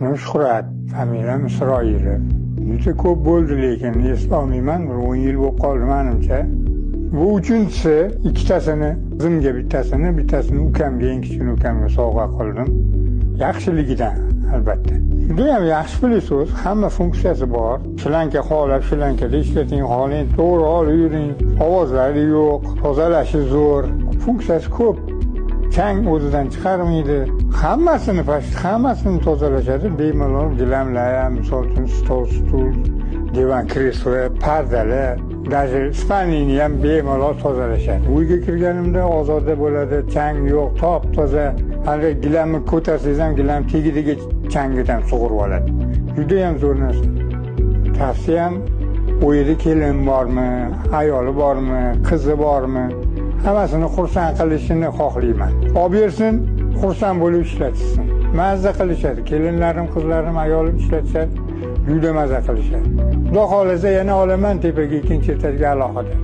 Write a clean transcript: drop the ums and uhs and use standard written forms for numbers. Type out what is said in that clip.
Shuhrat, familiyam Isroilov. Juda ko'p bo'ldi, lekin eslolmayman, 10 yil bo'lib qoldi menimcha. Bu uchinchisi, ikkitasini qizimga bittasini ukamga, eng kichik ukamga sovg'a qildim. Yaxshiligidan albatta. Juda ham yaxshi pilsoz, hamma funksiyasi bor. Shlanka xohlab shlankada ishlating, xohlang to'g'ri olib yuring. Ovozlari yo'q, tozalashi zo'r, funksiyasi ko'p. Chang o'zidan chiqarmaydi. Hammasini tozalashadi. Bemalol gilamlar, misol uchun stol, stul, divan, kreslo, pardalar, даже spalnini ham bemalol tozalashadi. Uyga kirganimda ozoda bo'ladi, chang yo'q, top-toza. Hali gilamni ko'tarsangiz ham gilam tegidiga changidan sug'urib oladi. Juda ham zo'r narsa. Tavsiyam, u yerda kelin bormi, ayoli bormi, qizi bormi? Hammasini xursand qilishini xohlayman. Olib bersin, xursand bo'lib ishlatsin. Mazza qilishadi. Kelinlarim, qizlarim, ayolim ishlatishadi. Juda mazza qilishadi. Xudo xolasa yana olaman tepaga ikkinchi etajga alohida.